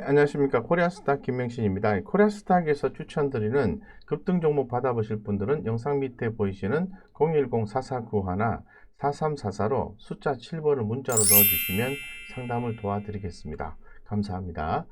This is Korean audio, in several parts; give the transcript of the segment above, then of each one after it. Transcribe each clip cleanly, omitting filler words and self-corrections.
안녕하십니까. 코리아스탁 김명신입니다. 코리아스탁에서 추천드리는 급등 종목 받아보실 분들은 영상 밑에 보이시는 010-4491-4344로 숫자 7번을 문자로 넣어주시면 상담을 도와드리겠습니다. 감사합니다.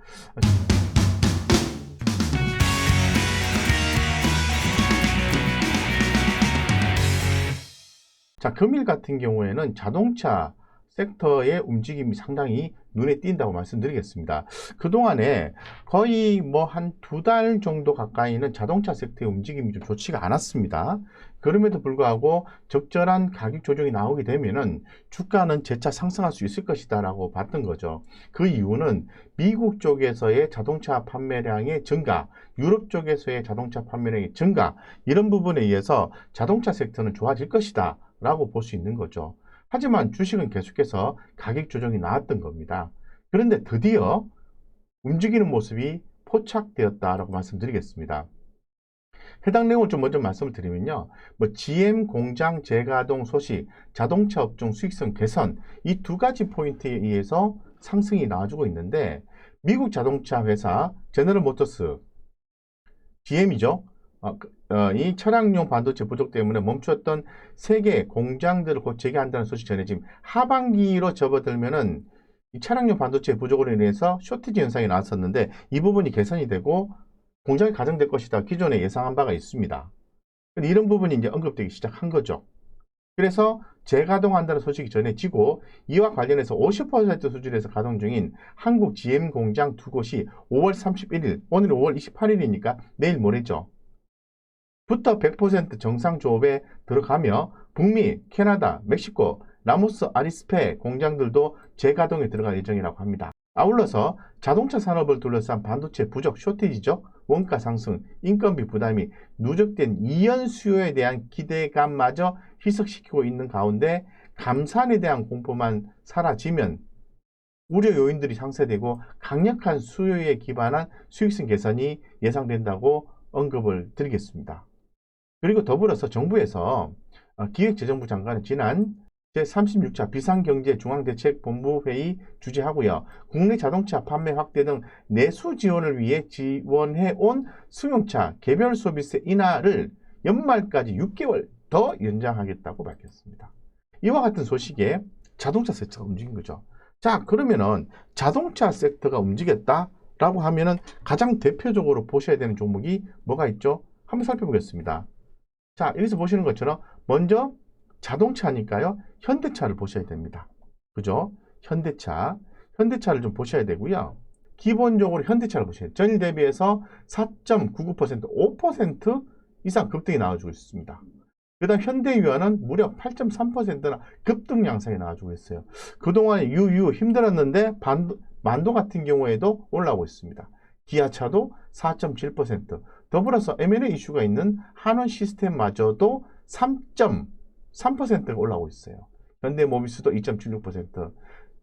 자, 금일 같은 경우에는 자동차 섹터의 움직임이 상당히 눈에 띈다고 말씀드리겠습니다. 그동안에 거의 한 2달 정도 가까이는 자동차 섹터의 움직임이 좀 좋지가 않았습니다. 그럼에도 불구하고 적절한 가격 조정이 나오게 되면은 주가는 재차 상승할 수 있을 것이다 라고 봤던 거죠. 그 이유는 미국 쪽에서의 자동차 판매량의 증가, 유럽 쪽에서의 자동차 판매량의 증가, 이런 부분에 의해서 자동차 섹터는 좋아질 것이다 라고 볼 수 있는 거죠. 하지만 주식은 계속해서 가격 조정이 나왔던 겁니다. 그런데 드디어 움직이는 모습이 포착되었다라고 말씀드리겠습니다. 해당 내용을 좀 먼저 말씀을 드리면요. GM 공장 재가동 소식, 자동차 업종 수익성 개선, 이 두 가지 포인트에 의해서 상승이 나와주고 있는데, 미국 자동차 회사 제너럴 모터스, GM이죠. 이 차량용 반도체 부족 때문에 멈추었던 세계 공장들을 곧 재개한다는 소식 전에 지금 하반기로 접어들면은 이 차량용 반도체 부족으로 인해서 쇼티지 현상이 나왔었는데 이 부분이 개선이 되고 공장이 가동될 것이다. 기존에 예상한 바가 있습니다. 근데 이런 부분이 이제 언급되기 시작한 거죠. 그래서 재가동한다는 소식이 전해지고 이와 관련해서 50% 수준에서 가동 중인 한국 GM 공장 두 곳이 5월 31일, 오늘 5월 28일이니까 내일 모레죠. 부터 100% 정상 조업에 들어가며 북미, 캐나다, 멕시코, 라모스 아리스페 공장들도 재가동에 들어갈 예정이라고 합니다. 아울러서 자동차 산업을 둘러싼 반도체 부족 쇼티지죠. 원가 상승, 인건비 부담이 누적된 이연 수요에 대한 기대감마저 희석시키고 있는 가운데 감산에 대한 공포만 사라지면 우려 요인들이 상쇄되고 강력한 수요에 기반한 수익성 개선이 예상된다고 언급을 드리겠습니다. 그리고 더불어서 정부에서 기획재정부 장관은 지난 제36차 비상경제중앙대책본부회의 주재하고요. 국내 자동차 판매 확대 등 내수 지원을 위해 지원해온 승용차 개별 소비세 인하를 연말까지 6개월 더 연장하겠다고 밝혔습니다. 이와 같은 소식에 자동차 섹터가 움직인 거죠. 자, 그러면은 자동차 섹터가 움직였다라고 하면은 가장 대표적으로 보셔야 되는 종목이 뭐가 있죠? 한번 살펴보겠습니다. 자, 여기서 보시는 것처럼 먼저 자동차니까요. 현대차를 보셔야 됩니다. 그죠? 현대차를 좀 보셔야 되고요. 기본적으로 현대차를 보셔야 돼요. 전일 대비해서 4.99%, 5% 이상 급등이 나와주고 있습니다. 그 다음 현대유아는 무려 8.3%나 급등 양상이 나와주고 있어요. 그동안 유유 힘들었는데 만도 같은 경우에도 올라오고 있습니다. 기아차도 4.7%, 더불어서 M&A 이슈가 있는 한원 시스템마저도 3.3%가 올라오고 있어요. 현대모비스도 2.76%.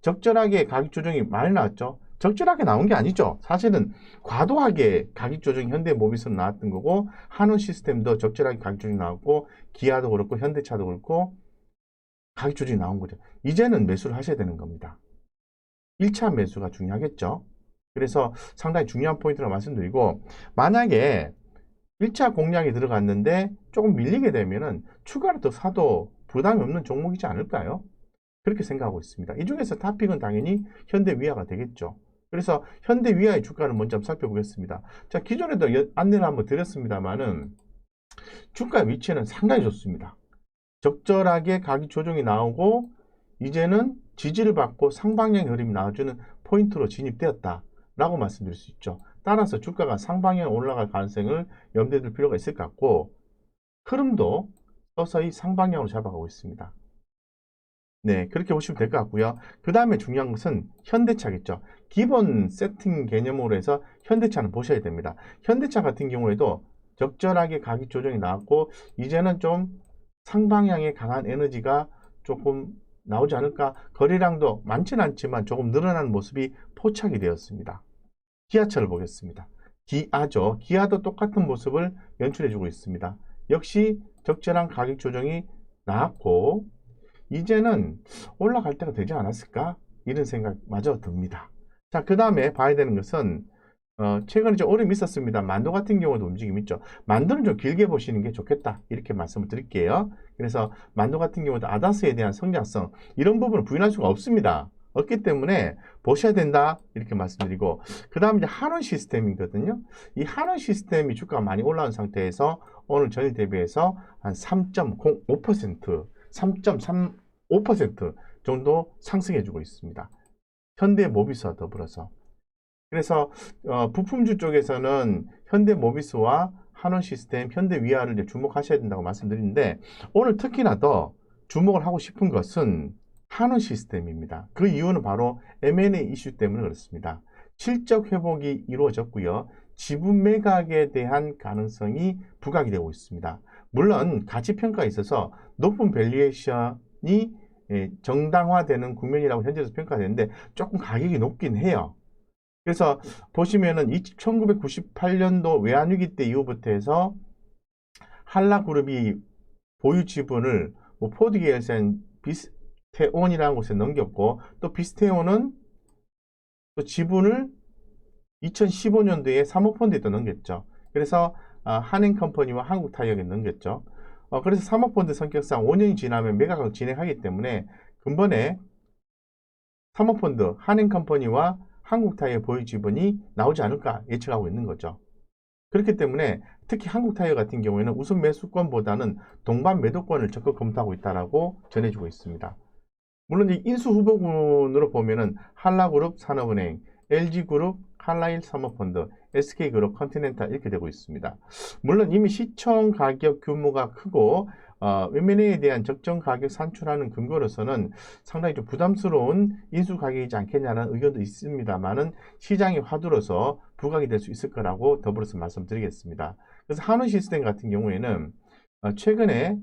적절하게 가격 조정이 많이 나왔죠. 적절하게 나온 게 아니죠. 사실은 과도하게 가격 조정이 현대모비스는 나왔던 거고, 한원 시스템도 적절하게 가격 조정이 나왔고, 기아도 그렇고 현대차도 그렇고 가격 조정이 나온 거죠. 이제는 매수를 하셔야 되는 겁니다. 1차 매수가 중요하겠죠. 그래서 상당히 중요한 포인트라고 말씀드리고, 만약에 1차 공략이 들어갔는데 조금 밀리게 되면은 추가로 더 사도 부담이 없는 종목이지 않을까요? 그렇게 생각하고 있습니다. 이 중에서 탑픽은 당연히 현대위아가 되겠죠. 그래서 현대위아의 주가를 먼저 한번 살펴보겠습니다. 자, 기존에도 안내를 한번 드렸습니다만은 주가 위치는 상당히 좋습니다. 적절하게 가격 조정이 나오고 이제는 지지를 받고 상방향의 흐름이 나와주는 포인트로 진입되었다라고 말씀드릴 수 있죠. 따라서 주가가 상방향 올라갈 가능성을 염두에 둘 필요가 있을 것 같고, 흐름도 서서히 상방향으로 잡아가고 있습니다. 네, 그렇게 보시면 될 것 같고요. 그 다음에 중요한 것은 현대차겠죠. 기본 세팅 개념으로 해서 현대차는 보셔야 됩니다. 현대차 같은 경우에도 적절하게 가격 조정이 나왔고 이제는 좀 상방향의 강한 에너지가 조금 나오지 않을까. 거래량도 많지는 않지만 조금 늘어나는 모습이 포착이 되었습니다. 기아차를 보겠습니다. 기아죠. 기아도 똑같은 모습을 연출해주고 있습니다. 역시 적절한 가격 조정이 나왔고 이제는 올라갈 때가 되지 않았을까? 이런 생각마저 듭니다. 자, 그 다음에 봐야 되는 것은 최근에 좀 어려움이 있었습니다. 만도 같은 경우도 움직임이 있죠. 만도는 좀 길게 보시는 게 좋겠다. 이렇게 말씀을 드릴게요. 그래서 만도 같은 경우도 아다스에 대한 성장성, 이런 부분을 부인할 수가 없습니다. 없기 때문에 보셔야 된다. 이렇게 말씀드리고, 그 다음 이제 한원 시스템이거든요. 이 한원 시스템이 주가가 많이 올라온 상태에서 오늘 전일 대비해서 한 3.05%, 3.35% 정도 상승해주고 있습니다. 현대모비스와 더불어서. 그래서 부품주 쪽에서는 현대모비스와 한원시스템, 현대위아를 이제 주목하셔야 된다고 말씀드리는데, 오늘 특히나 더 주목을 하고 싶은 것은 한원시스템입니다. 그 이유는 바로 M&A 이슈 때문에 그렇습니다. 실적 회복이 이루어졌고요. 지분 매각에 대한 가능성이 부각이 되고 있습니다. 물론 가치평가에 있어서 높은 밸류에이션이 정당화되는 국면이라고 현재에서 평가되는데 조금 가격이 높긴 해요. 그래서 보시면은 1998년도 외환위기 때 이후부터 해서 한라그룹이 보유 지분을 뭐 포드 계열사인 비스테온이라는 곳에 넘겼고, 또 비스테온은 또 지분을 2015년도에 사모펀드에 또 넘겼죠. 그래서 한행컴퍼니와 한국타이어에 넘겼죠. 그래서 사모펀드 성격상 5년이 지나면 매각을 진행하기 때문에 근본에 사모펀드, 한행컴퍼니와 한국타이어 보유 지분이 나오지 않을까 예측하고 있는 거죠. 그렇기 때문에 특히 한국타이어 같은 경우에는 우선 매수권보다는 동반 매도권을 적극 검토하고 있다라고 전해주고 있습니다. 물론 이 인수 후보군으로 보면은 한라그룹 산업은행, LG그룹, 칼라일 사모펀드, SK그룹, 컨티넨탈 이렇게 되고 있습니다. 물론 이미 시총 가격 규모가 크고 M&A에 대한 적정 가격 산출하는 근거로서는 상당히 좀 부담스러운 인수 가격이지 않겠냐는 의견도 있습니다만은 시장의 화두로서 부각이 될 수 있을 거라고 더불어서 말씀드리겠습니다. 그래서 한원시스템 같은 경우에는 최근에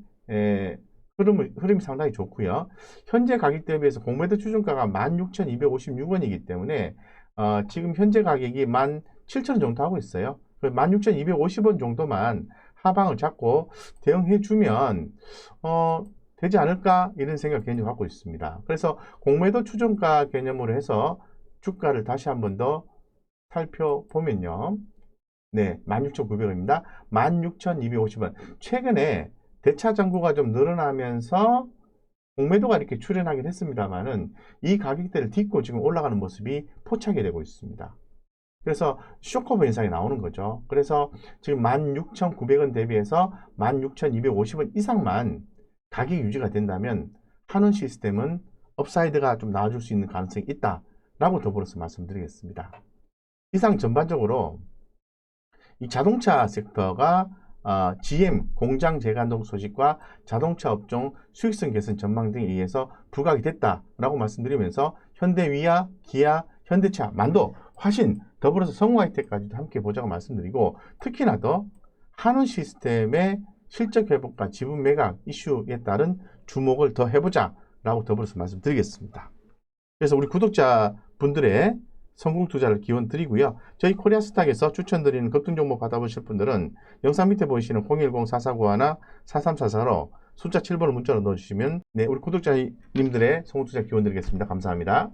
흐름이 상당히 좋고요. 현재 가격 대비해서 공매도 추정가가 16,256원이기 때문에 지금 현재 가격이 17,000원 정도 하고 있어요. 16,250원 정도만 하방을 잡고 대응해주면 되지 않을까 이런 생각 개인적으로 갖고 있습니다. 그래서 공매도 추정가 개념으로 해서 주가를 다시 한 번 더 살펴보면요. 네, 16,900원입니다. 16,250원. 최근에 대차 잔고가 좀 늘어나면서 공매도가 이렇게 출현하긴 했습니다만은 이 가격대를 딛고 지금 올라가는 모습이 포착이 되고 있습니다. 그래서 쇼커브 현상이 나오는 거죠. 그래서 지금 16,900원 대비해서 16,250원 이상만 가격이 유지가 된다면 한원 시스템은 업사이드가 좀 나와줄 수 있는 가능성이 있다라고 더불어서 말씀드리겠습니다. 이상 전반적으로 이 자동차 섹터가 GM 공장 재가동 소식과 자동차 업종 수익성 개선 전망 등에 의해서 부각이 됐다라고 말씀드리면서 현대위아, 기아, 현대차, 만도, 화신, 더불어서 성우하이텍까지도 함께 보자고 말씀드리고, 특히나 더 한원 시스템의 실적 회복과 지분 매각 이슈에 따른 주목을 더 해보자 라고 더불어서 말씀드리겠습니다. 그래서 우리 구독자분들의 성공 투자를 기원 드리고요. 저희 코리아스탁에서 추천드리는 급등 정보 받아보실 분들은 영상 밑에 보이시는 010-4491-4344로 숫자 7번을 문자로 넣어주시면 우리 구독자님들의 성공 투자 기원 드리겠습니다. 감사합니다.